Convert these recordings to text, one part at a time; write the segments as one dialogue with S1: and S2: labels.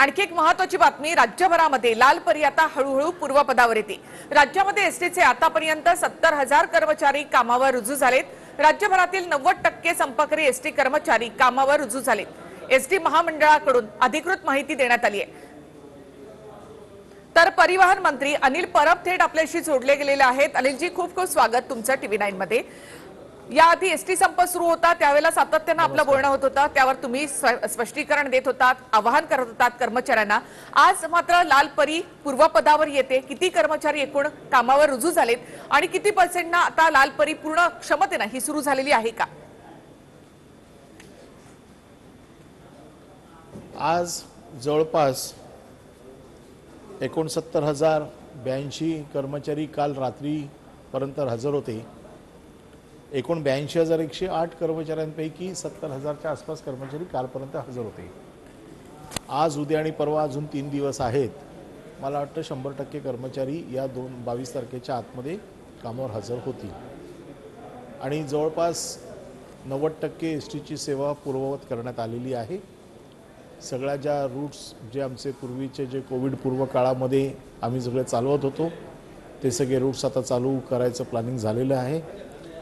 S1: आणखी एक महत्त्वाची बातमी, राज्यभरामध्ये लाल परी आता हळूहळू पूर्वपदावर येते। राज्यामध्ये एसटीचे आतापर्यंत 70,000 कर्मचारी कामावर रुजू झालेत। राज्यभरातील 90% संपर्करी एसटी कर्मचारी कामावर रुजू झालेत। एसटी महामंडळाकडून अधिकृत माहिती देण्यात आली आहे। तर परिवहन मंत्री अनिल परब थेट आपल्याशी जोडले गेलेले आहेत। अनिलजी, खूप खूप स्वागत तुमचं TV9 मध्ये। याआधी एसटी संप सुरू होता त्यावेळेला सातत्याने आपलं बोलणं होत होतं, त्यावर तुम्ही स्पष्टीकरण देत होतात, आवाहन करत होतात कर्मचाऱ्यांना। आज मात्र लाल परी पूर्वपदावर येते। किती कर्मचारी एकूण कामावर रुजू झालेत आणि किती पर्सेंटना आता लाल परी पूर्ण क्षमतेने ही सुरू झालेली आहे का?
S2: आज जवळपास 69,082 कर्मचारी काल रात्रीपर्यंत हजर होते। एकूण 82,108 कर्मचाऱ्यांपैकी 70,000च्या आसपास कर्मचारी कालपर्यंत हजर होते। आज उद्या आणि परवा अजून 3 दिवस आहेत। मला वाटतं 100% कर्मचारी या 22 तारखेच्या आतमध्ये कामावर हजर होतील आणि जवळपास 90% एसटीची सेवा पूर्ववत करण्यात आलेली आहे। सगळ्या ज्या रूट्स जे आमचे पूर्वीचे जे कोविड पूर्व काळामध्ये आम्ही सगळे चालवत होतो ते सगळे रूट्स आता चालू करायचं प्लॅनिंग झालेलं आहे।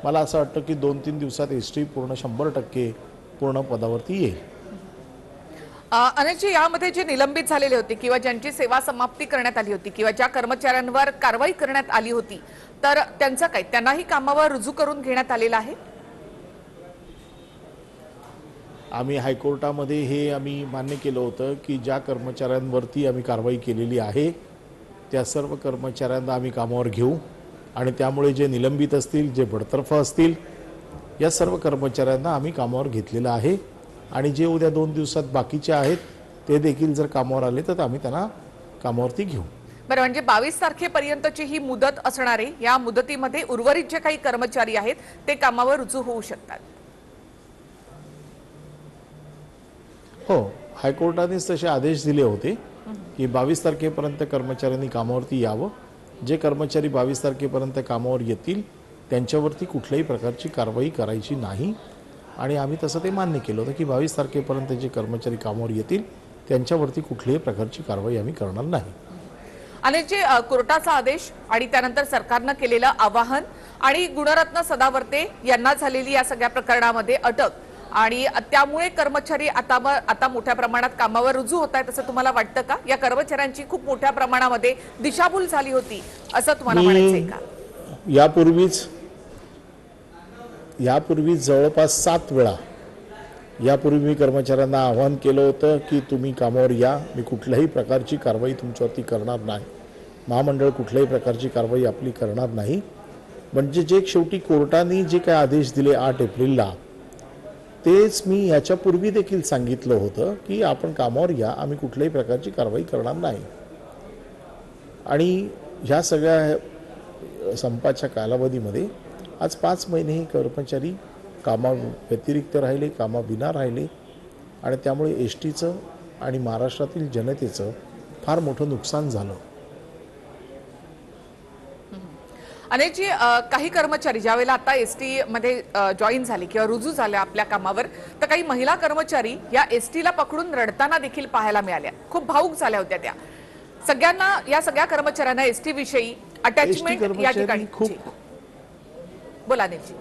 S2: मला असं वाटतं की 2-3 दिवसात एसटी पूर्ण 100% पूर्ण पदावरती येईल।
S1: अनिलजी, यामध्ये जे निलंबित झालेले होते किंवा ज्यांची सेवा समाप्ती करण्यात आली होती किंवा ज्या कर्मचाऱ्यांवर कारवाई करण्यात आली होती, तर त्यांचं काय, त्यांनाही कामावर रुजू करून घेण्यात आलेलं आहे?
S2: आम्ही हायकोर्टामध्ये हे आम्ही मान्य केलं होतं की ज्या कर्मचाऱ्यांवरती आम्ही कारवाई केलेली आहे त्या सर्व कर्मचाऱ्यांना आम्ही कामावर घेऊ आणि त्यामुळे जे निलंबित असतील, जे बडतर्फ असतील, या सर्व कर्मचाऱ्यांना आम्ही कामावर घेतलेलं आहे आणि जे उद्या 2 दिवसात बाकीचे आहेत ते देखील जर कामावर आले तर आम्ही त्यांना कामावरती घेऊ।
S1: बरं, म्हणजे 22 तारखेपर्यंतची ही मुदत असणार आहे। या मुदतीमध्ये उर्वरित जे काही कर्मचारी आहेत ते कामावर रुजू होऊ शकतात।
S2: हो, हायकोर्टानेच तसे आदेश दिले होते की 22 तारखेपर्यंत कर्मचाऱ्यांनी कामावरती यावं। जे कर्मचारी 22 तारखेपर्यंत कामावर येतील त्यांच्यावरती कुठल्याही प्रकारची कारवाई करायची नाही आणि आम्ही तसं ते मान्य केलं होतं की 22 तारखेपर्यंत जे कर्मचारी कामावर येतील त्यांच्यावरती कुठल्याही प्रकारची कारवाई आम्ही करणार नाही।
S1: आणि जे कोर्टाचा आदेश आणि त्यानंतर सरकारने केलेलं आवाहन आणि गुणरत्न सदावर्ते यांना झालेली या सगळ्या प्रकरणामध्ये अटक आणि त्यामुळे कर्मचारी आता मोठ्या प्रमाणात कामावर रुजू होत आहेत असं तुम्हाला वाटतं का? या कर्मचाऱ्यांची खूप मोठ्या प्रमाणामध्ये दिशाभूल झाली होती असं तुम्हाला म्हणायचंय का?
S2: यापूर्वी जवळपास 7 वेळा यापूर्वी मी कर्मचाऱ्यांना आवाहन केलं होतं की तुम्ही कामावर या, मी कुठल्याही प्रकारची कारवाई तुमच्यावरती करणार नाही, महामंडळ कुठल्याही प्रकारची कारवाई आपली करणार नाही। म्हणजे जे शेवटी कोर्टाने जे काही आदेश दिले 8 एप्रिलला तेच मी याच्यापूर्वी देखील सांगितलं होतं की आपण कामावर या, आम्ही कुठल्याही प्रकारची कारवाई करणार नाही। आणि ह्या सगळ्या संपाच्या कालावधीमध्ये आज 5 महिने हे कर्मचारी कामा व्यतिरिक्त राहिले, कामाविना राहिले आणि त्यामुळे एसटीचं आणि महाराष्ट्रातील जनतेचं फार मोठं नुकसान झालं।
S1: अनेकजी, काही कर्मचारी ज्यावेळेला आता एसटी मध्ये जॉईन झाले किंवा रुजू झाले आपल्या कामावर, तर काही महिला कर्मचारी या एसटीला पकडून रडताना देखील पाहायला मिळाल्या। खूप भावुक झाल्या होत्या त्या। सगळ्यांना, या सगळ्या कर्मचाऱ्यांना एसटी विषयी अटॅचमेंट या ठिकाणी खूप बोला अनिलजी।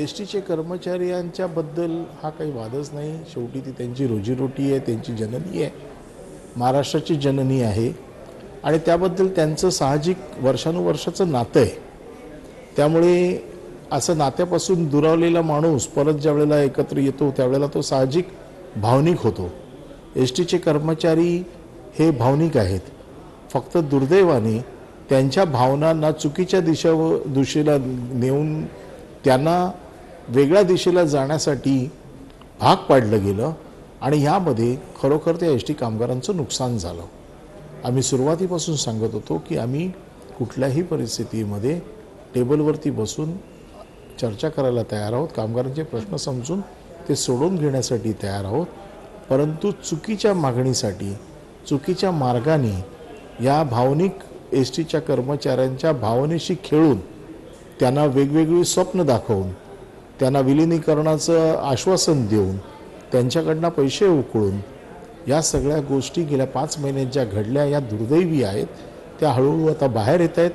S2: एसटीचे कर्मचारी यांच्याबद्दल हा काही वादच नाही। शेवटी ती त्यांची रोजीरोटी आहे, त्यांची जननी आहे, महाराष्ट्राची जननी आहे आणि त्याबद्दल त्यांचं साहजिक वर्षानुवर्षाचं नातं आहे। त्यामुळे असं नात्यापासून दुरावलेला माणूस परत ज्या वेळेला एकत्र येतो त्यावेळेला तो साहजिक भावनिक होतो। एसटीचे कर्मचारी हे भावनिक आहेत, फक्त दुर्दैवाने त्यांच्या भावनांना चुकीच्या दिशेला नेऊन त्यांना वेगळ्या दिशेला जाण्यासाठी भाग पाडलं गेलं आणि ह्यामध्ये खरोखर त्या एसटी कामगारांचं नुकसान झालं। आम्ही सुरुवातीपासून सांगत होतो की आम्ही कुठल्याही परिस्थितीमध्ये टेबलवरती बसून चर्चा करायला तयार आहोत, कामगारांचे प्रश्न समजून ते सोडवून घेण्यासाठी तयार आहोत, परंतु चुकीच्या मागणीसाठी, चुकीच्या मार्गाने या भावनिक एसटीच्या कर्मचाऱ्यांच्या भावनेशी खेळून त्यांना वेगवेगळी स्वप्न दाखवून त्यांना विलीनीकरणाचं आश्वासन देऊन त्यांच्याकडनं पैसे उकळून या सगळ्या गोष्टी गेल्या 5 महिन्यात ज्या घडल्या या दुर्दैवी आहेत, त्या हळूहळू आता बाहेर येत आहेत.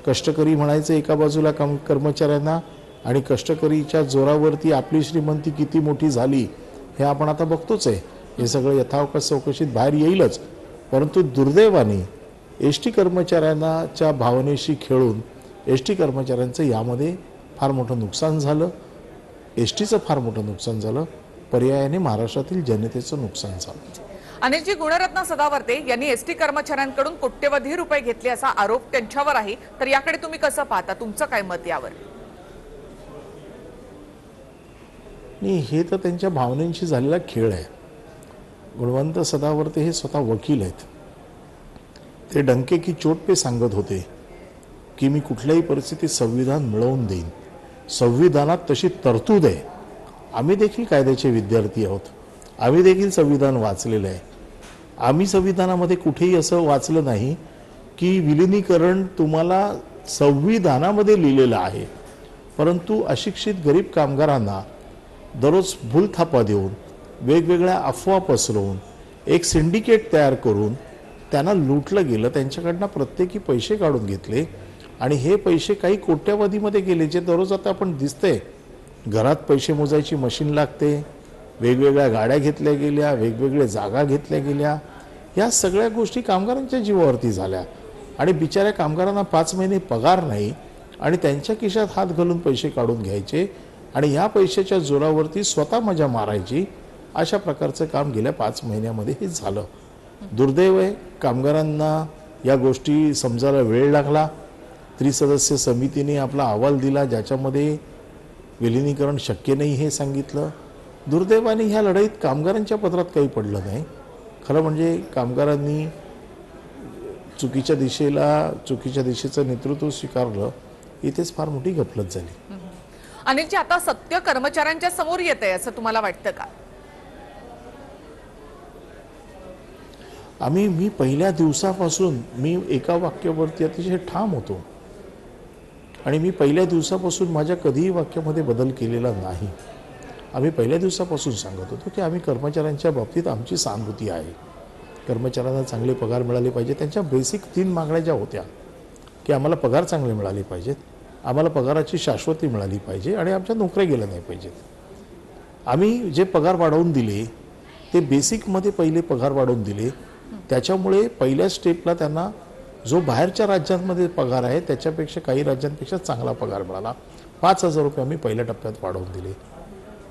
S2: कष्टकरी म्हणायचं एका बाजूला कर्मचाऱ्यांना, आणि कष्टकरीच्या जोरावरती आपली श्रीमंती किती मोठी झाली हे आपण आता बघतोच आहे. हे सगळं यथावकाश चौकशीत बाहेर येईलच. परंतु दुर्दैवाने एस टी कर्मचाऱ्यांच्या भावनेशी खेळून एस टी कर्मचाऱ्यांचं यामध्ये फार मोठं नुकसान झालं. एस टीचं फार मोठं नुकसान झालं. पर्यायाने महाराष्ट्रातील जनतेचं नुकसान झालं.
S1: अनिलजी, गुणरत्न सदावर्ते यांनी एसटी कर्मचाऱ्यांकडून कोट्यवधी रुपये घेतले असा आरोप त्यांच्यावर आहे, तर याकडे तुम्ही कसं पाहता? तुमचं काय मत यावर?
S2: नाही, हे तर त्यांच्या भावनेंशी झालेला खेळ आहे. गुणवंत सदावर्ते हे स्वतः वकील आहेत. ते डंके की चोट पे सांगत होते की मी कुठल्याही परिस्थितीत संविधान मिळवून देईन. संविधानात तशी तरतूद आहे. आम्ही देखील कायद्याचे विद्यार्थी आहोत. आम्ही देखील संविधान वाचलेलं आहे. आम्ही संविधानामध्ये कुठेही असं वाचलं नाही की विलिनीकरण तुम्हाला संविधानामध्ये लिहिलेलं आहे. परंतु अशिक्षित गरीब कामगारांना दररोज भूलथापा देऊन, वेगवेगळ्या अफवा पसरवून, एक सिंडिकेट तयार करून त्यांना लुटलं गेलं. त्यांच्याकडनं प्रत्येकी पैसे काढून घेतले आणि हे पैसे काही कोट्यवधीमध्ये गेले, जे दररोज आता आपण दिसतंय. घरात पैसे मोजायची मशीन लागते, वेगवेगळ्या गाड्या घेतल्या गेल्या, वेगवेगळ्या जागा घेतल्या गेल्या. या सगळ्या गोष्टी कामगारांच्या जीवावरती झाल्या आणि बिचाऱ्या कामगारांना 5 महिने पगार नाही आणि त्यांच्या खिशात हात घालून पैसे काढून घ्यायचे आणि ह्या पैशाच्या जोरावरती स्वतः मजा मारायची. अशा प्रकारचं काम गेल्या 5 महिन्यामध्ये हे झालं. दुर्दैव आहे. कामगारांना या गोष्टी समजायला वेळ लागला. त्रिसदस्य समितीने आपला अहवाल दिला, ज्याच्यामध्ये विलिनीकरण शक्य नाही हे सांगितलं. दुर्दैवाने ह्या लढाईत कामगारांच्या पदरात काही पडलं नाही. खरं म्हणजे कामगारांनी चुकीच्या दिशेचं नेतृत्व स्वीकारलं. इथेच फार मोठी गफलत झाली.
S1: अनिलजी, आता सत्य कर्मचाऱ्यांच्या समोर येतंय असं तुम्हाला वाटतं का?
S2: मी पहिल्या दिवसापासून मी एका वाक्यावरती अतिशय ठाम होतो आणि मी पहिल्या दिवसापासून माझ्या कधीही वाक्यामध्ये बदल केलेला नाही. आम्ही पहिल्या दिवसापासून सांगत होतो की आम्ही कर्मचाऱ्यांच्या बाबतीत आमची सहानुभूती आहे. कर्मचाऱ्यांना चांगले पगार मिळाले पाहिजे. त्यांच्या बेसिक 3 मागण्या ज्या होत्या की आम्हाला पगार चांगले मिळाले पाहिजेत, आम्हाला पगाराची शाश्वती मिळाली पाहिजे आणि आमच्या नोकऱ्या गेल्या नाही पाहिजेत. आम्ही जे पगार वाढवून दिले ते बेसिकमध्ये पहिले पगार वाढवून दिले. त्याच्यामुळे पहिल्या स्टेपला त्यांना जो बाहेरच्या राज्यांमध्ये पगार आहे त्याच्यापेक्षा काही राज्यांपेक्षा चांगला पगार मिळाला. 5,000 रुपये आम्ही पहिल्या टप्प्यात वाढवून दिले.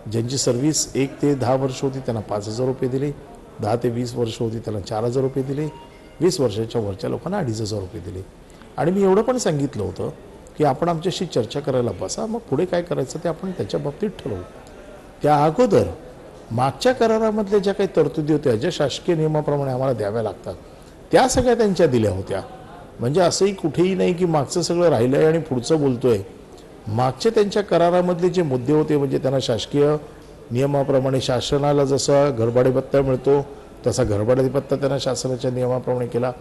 S2: ज्यांची सर्व्हिस 1 ते 10 वर्ष होती त्यांना 5,000 रुपये दिले. 10 ते 20 वर्ष होती त्यांना 4,000 रुपये दिले. 20 वर्षाच्या वरच्या लोकांना 2,500 रुपये दिले. आणि मी एवढं पण सांगितलं होतं की आपण आमच्याशी चर्चा करायला बसा, मग पुढे काय करायचं ते आपण त्याच्या बाबतीत ठरवू. त्या अगोदर मागच्या करारामधल्या ज्या काही तरतुदी होत्या, ज्या शासकीय नियमाप्रमाणे आम्हाला द्याव्या लागतात, त्या सगळ्या त्यांच्या दिल्या होत्या. म्हणजे असंही कुठेही नाही की मागचं सगळं राहिलं आहे आणि पुढचं बोलतोय. मागचे त्यांच्या करारामधले जे मुद्दे होते, म्हणजे त्यांना शासकीय नियमाप्रमाणे शासनाला जसा घरभाडे भत्ता मिळतो तसा घरभाडे भत्ता त्यांना शासनाच्या नियमाप्रमाणे केला.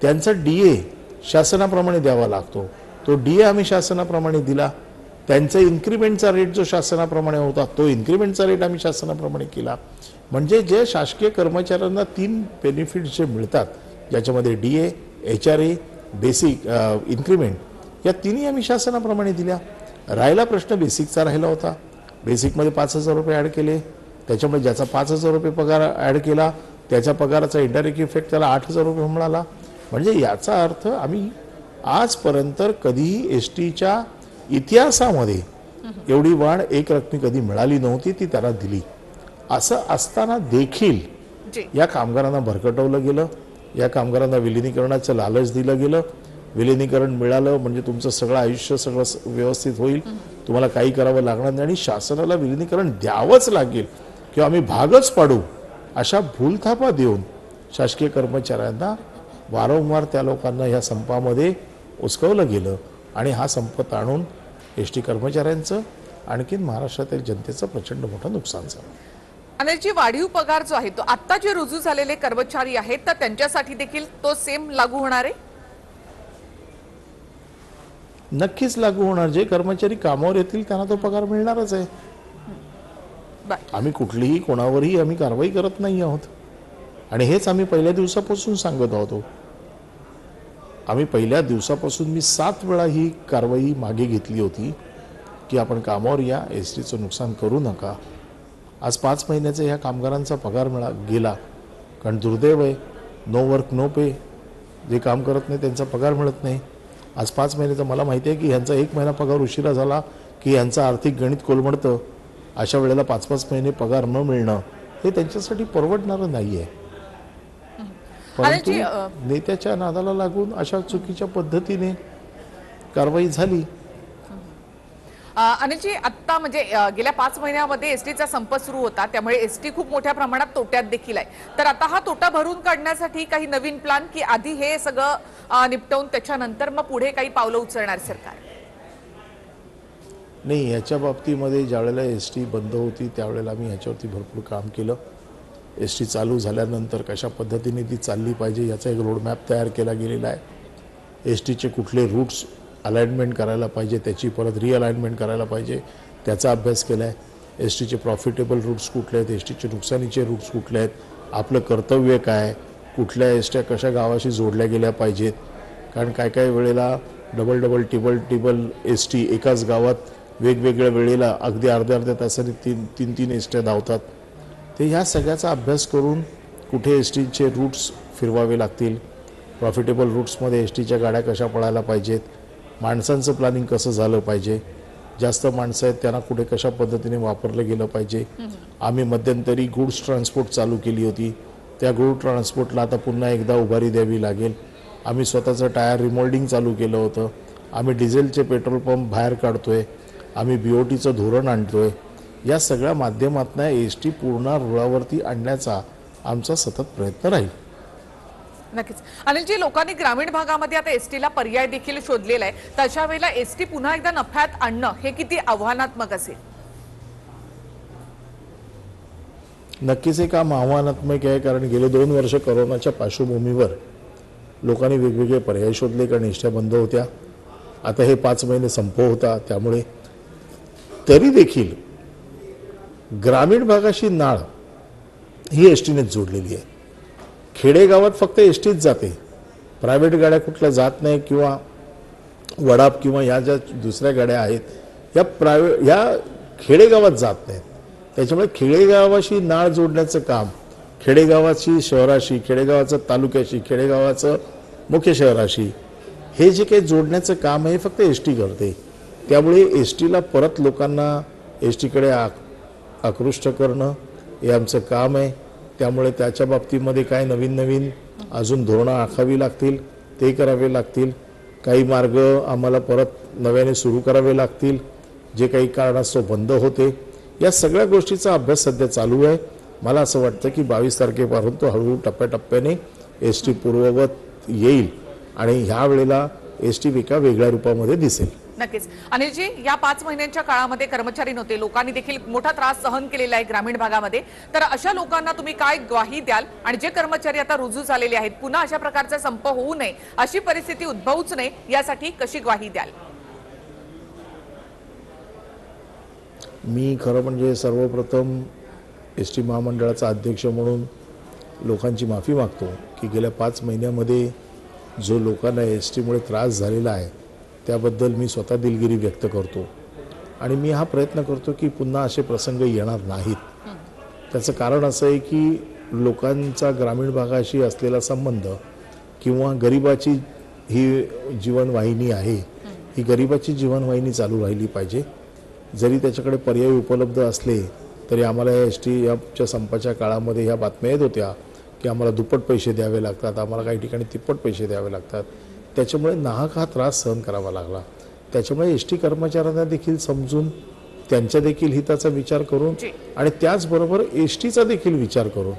S2: त्यांचा DA शासनाप्रमाणे द्यावा लागतो, तो DA आम्ही शासनाप्रमाणे दिला. त्यांचा इन्क्रिमेंटचा रेट जो शासनाप्रमाणे होता तो इन्क्रिमेंटचा रेट आम्ही शासनाप्रमाणे केला. म्हणजे जे शासकीय कर्मचाऱ्यांना 3 बेनिफिट्स जे मिळतात, ज्याच्यामध्ये DA, HRA, बेसिक इन्क्रिमेंट, या तिन्ही आम्ही शासनाप्रमाणे दिल्या. राहिला प्रश्न बेसिकचा राहिला होता. बेसिकमध्ये 5,000 रुपये ॲड केले. त्याच्यामुळे ज्याचा 5,000 रुपये पगार ॲड केला त्याच्या पगाराचा इंडायरेक्ट इफेक्ट त्याला 8,000 रुपये मिळाला. म्हणजे याचा अर्थ आम्ही आजपर्यंत कधीही STच्या इतिहासामध्ये एवढी वाढ एक रकमी कधी मिळाली नव्हती, ती त्याला दिली. असं असताना देखील या कामगारांना भरकटवलं गेलं. या कामगारांना विलिनीकरणाचं लालच दिलं गेलं. विलिनीकरण मिळालं म्हणजे तुमचं सगळं आयुष्य सगळं व्यवस्थित होईल, तुम्हाला काही करावं लागणार नाही आणि शासनाला विलिनीकरण द्यावंच लागेल किंवा आम्ही भागच पाडू, अशा भूलथापा देऊन शासकीय कर्मचाऱ्यांना वारंवार त्या लोकांना या संपामध्ये उचकवलं गेलं आणि हा संप ताणून ST कर्मचाऱ्यांचं आणखीन महाराष्ट्रातील जनतेचं प्रचंड मोठं नुकसान झालं.
S1: अनिलजी, वाढीव पगार जो आहे तो आता जे रुजू झालेले कर्मचारी आहेत तर त्यांच्यासाठी देखील तो सेम लागू होणार आहे?
S2: नक्कीच लागू होणार. जे कर्मचारी कामावर येतील त्यांना तो पगार मिळणारच आहे. आम्ही कुठलीही कोणावरही आम्ही कारवाई करत नाही आहोत. आणि हेच आम्ही पहिल्या दिवसापासून सांगत आहोत. आम्ही पहिल्या दिवसापासून मी 7 वेळा ही कारवाई मागे घेतली होती की आपण कामावर या, एस टीचं नुकसान करू नका. आज 5 महिन्याचा ह्या कामगारांचा पगार गेला. कारण दुर्दैव आहे, नो वर्क नो पे. जे काम करत नाही त्यांचा पगार मिळत नाही. आज 5 महिन्याचा मला माहिती आहे की ह्यांचा 1 महिना पगार उशिरा झाला की ह्यांचं आर्थिक गणित कोलमडतं. अशा वेळेला 5-5 महिने पगार न मिळणं हे त्यांच्यासाठी परवडणारं नाही आहे. परंतु नेत्याच्या नादाला लागून अशा चुकीच्या पद्धतीने कारवाई झाली.
S1: अनिलजी, आता म्हणजे गेल्या 5 महिन्यामध्ये एसटीचा संप सुरू होता, त्यामुळे एसटी खूप मोठ्या प्रमाणात तोट्यात देखील आहे. तर आता हा तोटा भरून काढण्यासाठी काही नवीन प्लॅन, की आधी हे सगळं निपटवून त्याच्यानंतर मग पुढे काही पावलं उचलणार सरकार?
S2: नाही, याच्या बाबतीमध्ये ज्यावेळेला एस टी बंद होती त्यावेळेला आम्ही ह्याच्यावरती भरपूर काम केलं. एस टी चालू झाल्यानंतर कशा पद्धतीने ती चालली पाहिजे याचा एक रोडमॅप तयार केला गेलेला आहे. एस टीचे कुठले रूट्स अलाइनमेंट करायला पाहिजे, त्याची परत रिअलाइनमेंट करायला पाहिजे, त्याचा अभ्यास केला आहे. एस टीचे प्रॉफिटेबल रूट्स कुठले आहेत, एस टीचे नुकसानीचे रूट्स कुठले आहेत, आपलं कर्तव्य काय, कुठल्या एस ट्या कशा गावाशी जोडल्या गेल्या पाहिजेत. कारण काय काय वेळेला डबल टिबल एस टी एकाच गावात वेगवेगळ्या वेळेला अगदी अर्ध्या तासाने तीन एस ट्या धावतात. ते ह्या सगळ्याचा अभ्यास करून कुठे एस टीचे रूट्स फिरवावे लागतील, प्रॉफिटेबल रूट्समध्ये एस टीच्या गाड्या कशा पळायला पाहिजेत, माणसांचं प्लॅनिंग कसं झालं पाहिजे, जास्त माणसं आहेत त्यांना कुठे कशा पद्धतीने वापरलं गेलं पाहिजे. आम्ही मध्यंतरी गुड्स ट्रान्सपोर्ट चालू केली होती. त्या गुड ट्रान्सपोर्टला आता पुन्हा एकदा उभारी द्यावी लागेल. आम्ही स्वतःचं टायर रिमोल्डिंग चालू केलं होतं. आम्ही डिझेलचे पेट्रोल पंप बाहेर काढतोय. आम्ही BOTचं धोरण आणतोय. या सगळ्या माध्यमातून एस टी पूर्ण रुळावरती आणण्याचा आमचा सतत प्रयत्न राहील.
S1: नक्कीच. अनिलजी, लोकांनी ग्रामीण भागामध्ये आता एसटीला पर्याय देखील शोधलेला आहे. तशा वेळेला एसटी पुन्हा एकदा नफ्यात आणणं हे किती आव्हानात्मक असेल?
S2: नक्कीच हे काम आव्हानात्मक आहे. कारण गेले 2 वर्ष कोरोनाच्या पार्श्वभूमीवर लोकांनी वेगवेगळे पर्याय शोधले, कारण एसट्या बंद होत्या. आता हे 5 महिने संप होता, त्यामुळे तरी देखील ग्रामीण भागाशी नाळ ही एसटीनेच जोडलेली आहे. खेडेगावात फक्त एसटीच जाते, प्रायव्हेट गाड्या कुठल्या जात नाही, किंवा वडाप किंवा या ज्या दुसऱ्या गाड्या आहेत या खेडेगावात जात नाहीत. त्याच्यामुळे खेडेगावाशी नाळ जोडण्याचं काम खेडेगावाची शहराशी, खेडेगावाचं तालुक्याशी, खेडेगावाचं मुख्य शहराशी हे जे काही जोडण्याचं काम आहे फक्त एस टी करते. त्यामुळे एस टीला परत लोकांना एस टीकडे आकृष्ट करणं हे आमचं काम आहे. त्यामुळे त्याच्या बाबतीमध्ये काय नवीन अजून धोरणं आखावी लागतील, ते करावे लागतील. काही मार्ग आम्हाला परत नव्याने सुरू करावे लागतील, जे काही कारणास्तव बंद होते. या सगळ्या गोष्टीचा अभ्यास सध्या चालू आहे. मला असं वाटतं की 22 तारखेपासून तो हळूहळू टप्प्याटप्प्याने एस टी पूर्ववत येईल आणि ह्या वेळेला एस टी एका वेगळ्या रूपामध्ये दिसेल.
S1: नक्कीच. अनिलजी, या 5 महिन्यांच्या काळामध्ये कर्मचारी नव्हते, लोकांनी देखील मोठा त्रास सहन केलेला आहे ग्रामीण भागामध्ये. तर अशा लोकांना तुम्ही काय ग्वाही द्याल? आणि जे कर्मचारी आता रुजू झालेले आहेत, पुन्हा अशा प्रकारचा संप होऊ नये, अशी परिस्थिती उद्भवूच नये, यासाठी कशी ग्वाही द्याल?
S2: मी खरं म्हणजे सर्वप्रथम एस टी महामंडळाचा अध्यक्ष म्हणून लोकांची माफी मागतो की गेल्या 5 महिन्यामध्ये जो लोकांना एस टीमुळे त्रास झालेला आहे त्याबद्दल मी स्वतः दिलगिरी व्यक्त करतो. आणि मी हा प्रयत्न करतो की पुन्हा असे प्रसंग येणार नाहीत. त्याचं कारण असं आहे की लोकांचा ग्रामीण भागाशी असलेला संबंध किंवा गरिबाची ही जीवनवाहिनी आहे, ही गरिबाची जीवनवाहिनी चालू राहिली पाहिजे. जरी त्याच्याकडे पर्याय उपलब्ध असले तरी आम्हाला एस टी याच्या संपाच्या काळामध्ये ह्या बातम्या येत होत्या की आम्हाला दुप्पट पैसे द्यावे लागतात, आम्हाला काही ठिकाणी तिप्पट पैसे द्यावे लागतात. त्याच्यामुळे नाहक हा त्रास सहन करावा लागला. त्याच्यामुळे एस टी कर्मचाऱ्यांना देखील समजून त्यांच्या देखील हिताचा विचार करून आणि त्याचबरोबर एस टीचा देखील विचार करून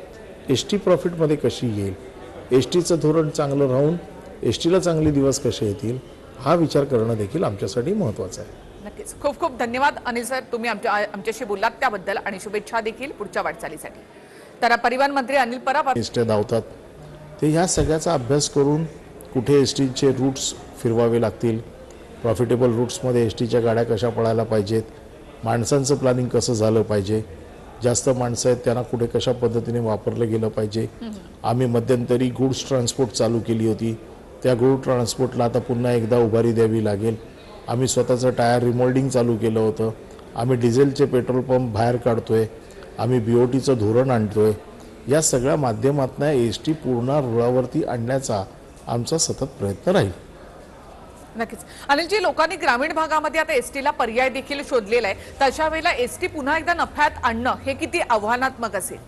S2: एस टी प्रॉफिटमध्ये कशी येईल, एस टीचं धोरण चांगलं राहून एस टीला चांगले दिवस कसे येतील हा विचार करणं देखील आमच्यासाठी महत्त्वाचं आहे.
S1: नक्कीच. खूप खूप धन्यवाद अनिल सर, तुम्ही आमच्याशी बोललात त्याबद्दल आणि शुभेच्छा देखील पुढच्या वाटचालीसाठी. तर परिवहन मंत्री अनिल परब
S2: एसट्या धावतात, ते ह्या सगळ्याचा अभ्यास करून कुठे एस टीचे रूट्स फिरवावे लागतील, प्रॉफिटेबल रूट्समध्ये एस टीच्या गाड्या कशा पळायला पाहिजेत, माणसांचं प्लॅनिंग कसं झालं पाहिजे, जास्त माणसं आहेत त्यांना कुठे कशा पद्धतीने वापरलं गेलं पाहिजे. आम्ही मध्यंतरी गुड्स ट्रान्सपोर्ट चालू केली होती. त्या गुड ट्रान्सपोर्टला आता पुन्हा एकदा उभारी द्यावी लागेल. आम्ही स्वतःचं टायर रिमोल्डिंग चालू केलं होतं. आम्ही डिझेलचे पेट्रोल पंप बाहेर काढतोय. आम्ही BOTचं धोरण आणतोय. या सगळ्या माध्यमातून एसटी पूर्ण रुळावरती आणण्याचा आमचा सतत प्रयत्न राहील.
S1: नक्कीच. अनिलजी, लोकांनी ग्रामीण भागामध्ये आता एसटीला पर्याय देखील शोधलेला आहे. तशा वेळेला एसटी पुन्हा एकदा नफ्यात आणणं हे किती आव्हानात्मक असेल?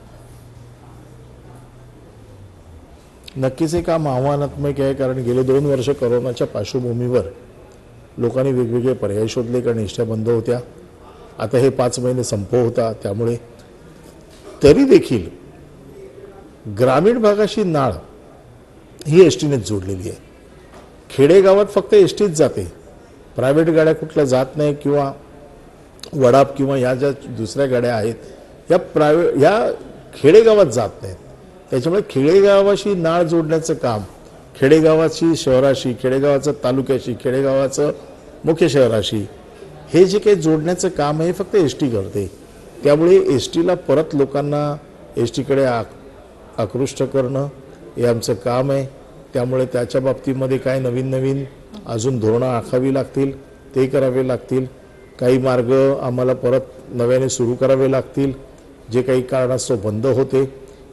S2: नक्कीच हे काम आव्हानात्मक आहे, कारण गेले 2 वर्ष कोरोनाच्या पार्श्वभूमीवर लोकांनी वेगवेगळे पर्याय शोधले, कारण एसट्या बंद होत्या. आता हे 5 महिने संप होता, त्यामुळे तरी देखील ग्रामीण भागाशी नाळ ही एसटीनेच जोडलेली आहे. खेडेगावात फक्त एसटीच जाते, प्रायव्हेट गाड्या कुठल्या जात नाही, किंवा वडाप किंवा या ज्या दुसऱ्या गाड्या आहेत या खेडेगावात जात नाहीत. त्याच्यामुळे खेडेगावाशी नाळ जोडण्याचं काम खेडेगावाची शहराशी, खेडेगावाचं तालुक्याशी, खेडेगावाचं मुख्य शहराशी हे जे काही जोडण्याचं काम आहे फक्त एसटी करते. त्यामुळे एसटीला परत लोकांना एसटीकडे आकृष्ट करणं हे आमचं काम आहे. त्यामुळे त्याच्या बाबतीमध्ये काय नवीन अजून धोरणं आखावी लागतील, ते करावे लागतील. काही मार्ग आम्हाला परत नव्याने सुरू करावे लागतील, जे काही कारणास्तव बंद होते.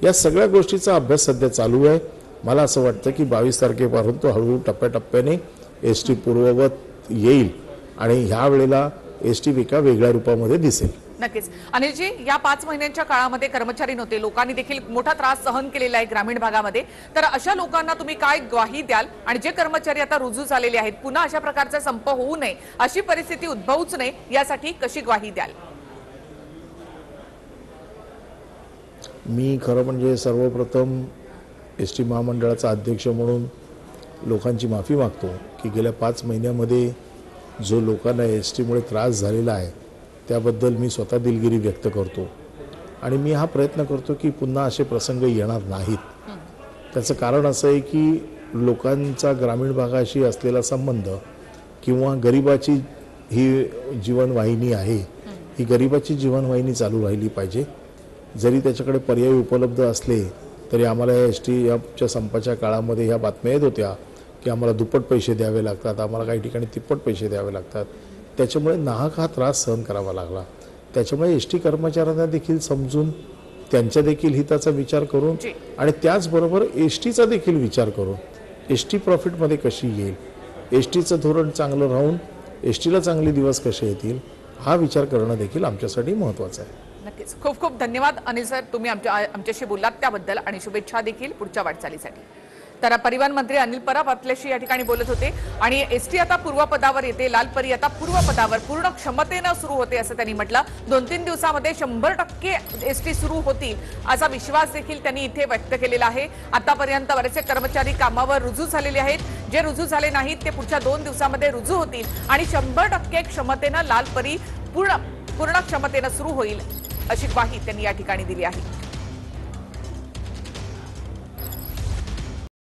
S2: या सगळ्या गोष्टीचा अभ्यास सध्या चालू आहे. मला असं वाटतं की 22 तारखेपासून तो हळूहळू टप्प्याटप्प्याने एसटी पूर्ववत येईल आणि ह्या वेळेला एसटी एका वेगळ्या रूपामध्ये दिसेल.
S1: नक्कीच. अनिलजी, या 5 महिन्यांच्या काळामध्ये कर्मचारी नव्हते, लोकांनी देखील मोठा त्रास सहन केलेला आहे ग्रामीण भागामध्ये. तर अशा लोकांना तुम्ही काय ग्वाही द्याल? आणि जे कर्मचारी आता रुजू झालेले आहेत, पुन्हा अशा प्रकारचा संप होऊ नये, अशी परिस्थिती उद्भवूच नये, यासाठी कशी ग्वाही द्याल?
S2: मी खरं म्हणजे सर्वप्रथम एसटी महामंडळाचा अध्यक्ष म्हणून लोकांची माफी मागतो की गेल्या 5 महिन्यामध्ये जो लोकांना एसटीमुळे त्रास झालेला आहे त्याबद्दल मी स्वतः दिलगिरी व्यक्त करतो. आणि मी हा प्रयत्न करतो की पुन्हा असे प्रसंग येणार नाहीत. त्याचं कारण असं आहे की लोकांचा ग्रामीण भागाशी असलेला संबंध किंवा गरिबाची ही जीवनवाहिनी आहे, ही गरिबाची जीवनवाहिनी चालू राहिली पाहिजे. जरी त्याच्याकडे पर्याय उपलब्ध असले तरी आम्हाला एसटीच्या संपाच्या काळामध्ये ह्या बातम्या येत होत्या की आम्हाला दुप्पट पैसे द्यावे लागतात, आम्हाला काही ठिकाणी तिप्पट पैसे द्यावे लागतात. त्याच्यामुळे नाहक हा त्रास सहन करावा लागला. त्याच्यामुळे एसटी कर्मचाऱ्यांना देखील समजून त्यांच्या देखील हिताचा विचार करून आणि त्याचबरोबर एसटीचा देखील विचार करून एसटी प्रॉफिटमध्ये कशी येईल, एसटीचं धोरण चांगलं राहून एसटीला चांगले दिवस कसे येतील हा विचार करणं देखील आमच्यासाठी महत्त्वाचं आहे.
S1: नक्कीच. खूप खूप धन्यवाद अनिल सर, तुम्ही आमच्याशी बोललात त्याबद्दल, आणि शुभेच्छा देखील पुढच्या वाटचालीसाठी. तर परिवहन मंत्री अनिल परब आपल्याशी या ठिकाणी बोलत होते. आणि एसटी आता पूर्वपदावर येते, लालपरी आता पूर्वपदावर पूर्ण क्षमतेनं सुरू होते असं त्यांनी म्हटलं. 2-3 दिवसामध्ये 100% एसटी सुरू होतील असा विश्वास देखील त्यांनी इथे व्यक्त केलेला आहे. आतापर्यंत बरेचसे कर्मचारी कामावर रुजू झालेले आहेत. जे रुजू झाले नाहीत ते पुढच्या 2 दिवसामध्ये रुजू होतील आणि 100% क्षमतेनं लालपरी पूर्ण क्षमतेनं सुरू होईल अशी ग्वाही त्यांनी या ठिकाणी दिली आहे.